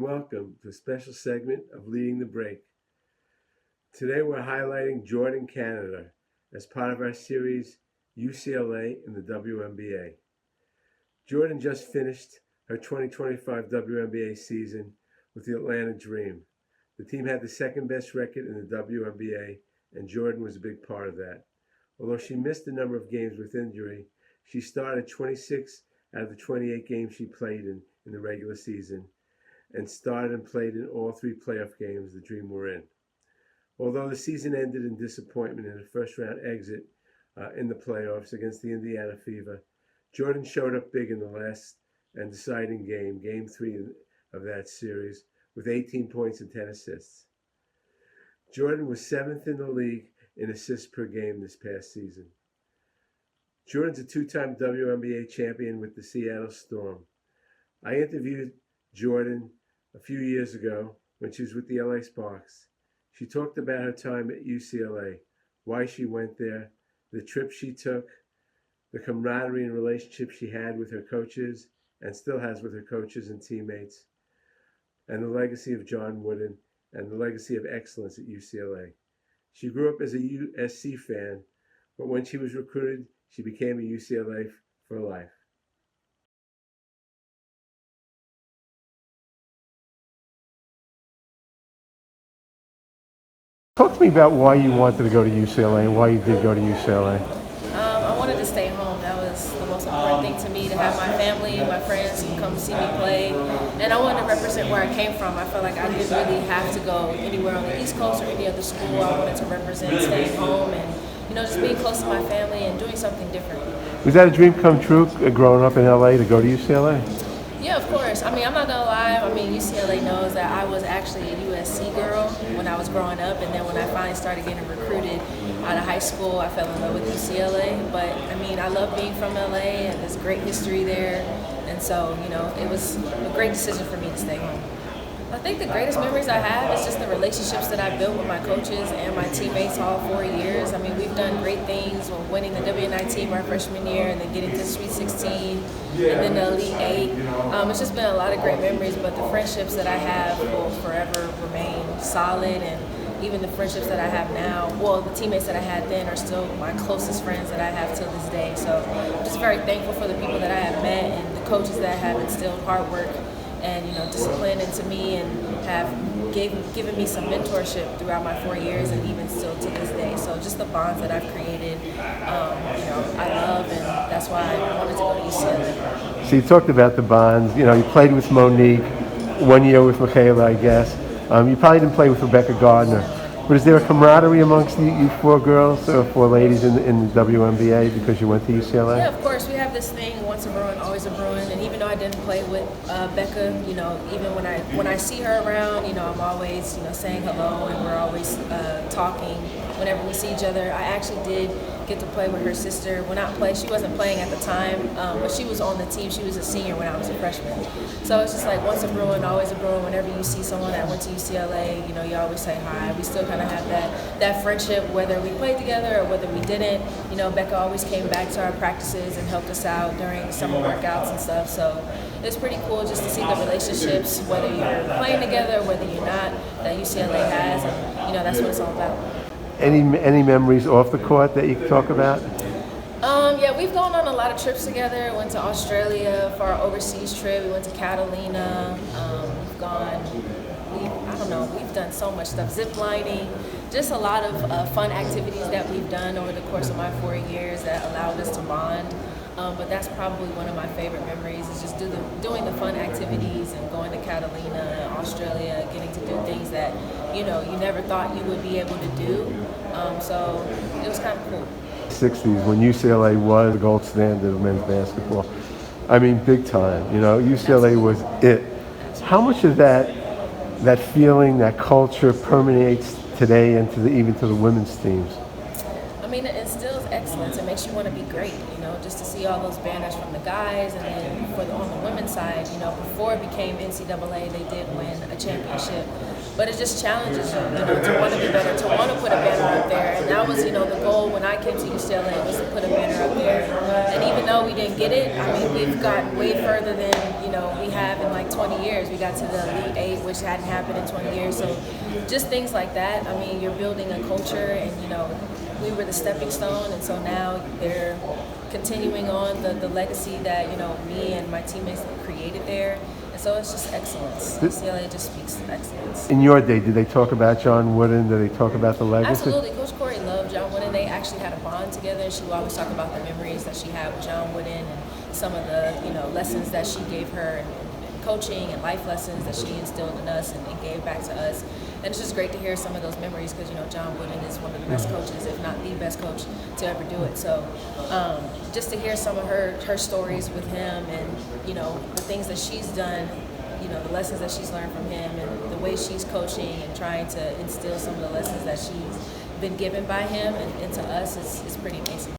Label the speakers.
Speaker 1: and welcome to a special segment of Leading the Break. Today we're highlighting Jordin, Canada, as part of our series UCLA in the WNBA. Jordin just finished her 2025 WNBA season with the Atlanta Dream. The team had the second best record in the WNBA, and Jordin was a big part of that. Although she missed a number of games with injury, she started 26 out of the 28 games she played in the regular season, and started and played in all three playoff games the Dream were in. Although the season ended in disappointment in a first-round exit in the playoffs against the Indiana Fever, Jordin showed up big in the last and deciding game, Game 3 of that series, with 18 points and 10 assists. Jordin was 7th in the league in assists per game this past season. Jordin's a two-time WNBA champion with the Seattle Storm. I interviewed Jordin a few years ago when she was with the LA Sparks. She talked about her time at UCLA, why she went there, the trip she took, the camaraderie and relationship she had with her coaches and still has with her coaches and teammates, and the legacy of John Wooden and the legacy of excellence at UCLA. She grew up as a USC fan, but when she was recruited, she became a UCLA for life. Talk to me about why you wanted to go to UCLA and why you did go to UCLA.
Speaker 2: I wanted to stay home. That was the most important thing to me, to have my family and my friends come see me play. And I wanted to represent where I came from. I felt like I didn't really have to go anywhere on the East Coast or any other school. I wanted to represent staying home and just being close to my family and doing something different.
Speaker 1: Was that a dream come true, growing up in LA, to go to UCLA?
Speaker 2: Yeah, of course. I'm not gonna lie. UCLA knows that I was actually a USC girl when I was growing up, and then when I finally started getting recruited out of high school, I fell in love with UCLA. But I love being from LA, and there's great history there, and so it was a great decision for me to stay home. I think the greatest memories I have is just the relationships that I built with my coaches and my teammates all 4 years. We've done great things, winning the WNIT my freshman year and then getting to Sweet 16 and then the Elite 8. It's just been a lot of great memories, but the friendships that I have will forever remain solid, and even the friendships that I have now, the teammates that I had then are still my closest friends that I have till this day. So I'm just very thankful for the people that I have met and the coaches that have instilled hard work and discipline into me and have given me some mentorship throughout my 4 years and even still to this day. So just the bonds that I've created, I love, and that's why I wanted to go to UCLA.
Speaker 1: So you talked about the bonds. You played with Monique, 1 year with Michaela, I guess. You probably didn't play with Rebecca Gardner. But is there a camaraderie amongst you four girls or four ladies in the WNBA because you went to UCLA?
Speaker 2: Yeah, of course. We have this thing, once a Bruin, always a Bruin. And even though I didn't play with Becca, even when I see her around, I'm always, saying hello, and we're always talking whenever we see each other. I actually did get to play with her sister. Well, not play. She wasn't playing at the time, but she was on the team. She was a senior when I was a freshman. So it's just like once a Bruin, always a Bruin. Whenever you see someone that went to UCLA, you always say hi. We still kind of have that friendship, whether we played together or whether we didn't. Becca always came back to our practices and helped us out during summer workouts and stuff. So it's pretty cool just to see the relationships, whether you're playing together or whether you're not, that UCLA has, and that's what it's all about.
Speaker 1: Any memories off the court that you can talk about?
Speaker 2: Yeah, we've gone on a lot of trips together. Went to Australia for our overseas trip. We went to Catalina. We've done so much stuff. Zip lining, just a lot of fun activities that we've done over the course of my 4 years that allowed us to bond. But that's probably one of my favorite memories, is just doing the fun activities and going to Catalina, Australia, getting to do things that you never thought you would be able to do. So it was kind of cool.
Speaker 1: 60s, when UCLA was the gold standard of men's basketball. Big time. UCLA was it. How much of that feeling, that culture permeates today into even to the women's teams?
Speaker 2: It instills excellence. It makes you want to be great, just to see see all those banners from the guys, and then on the women's side, before it became NCAA, they did win a championship. But it just challenges you, to want to be better, to want to put a banner up there. And that was, the goal when I came to UCLA, was to put a banner up there. And even though we didn't get it, we've gotten way further than, we have in like 20 years. We got to the Elite Eight, which hadn't happened in 20 years. So just things like that. You're building a culture, and, we were the stepping stone. And so now they're continuing on the legacy that, me and my teammates created there. So it's just excellence. UCLA just speaks excellence.
Speaker 1: In your day, did they talk about John Wooden? Did they talk about the legacy?
Speaker 2: Absolutely. Coach Corey loved John Wooden. They actually had a bond together. She would always talk about the memories that she had with John Wooden and some of the lessons that she gave her, and coaching and life lessons that she instilled in us and gave back to us. And it's just great to hear some of those memories because, John Wooden is one of the best coaches, if not the best coach to ever do it. So just to hear some of her stories with him, and, the things that she's done, the lessons that she's learned from him, and the way she's coaching and trying to instill some of the lessons that she's been given by him and into us is pretty amazing.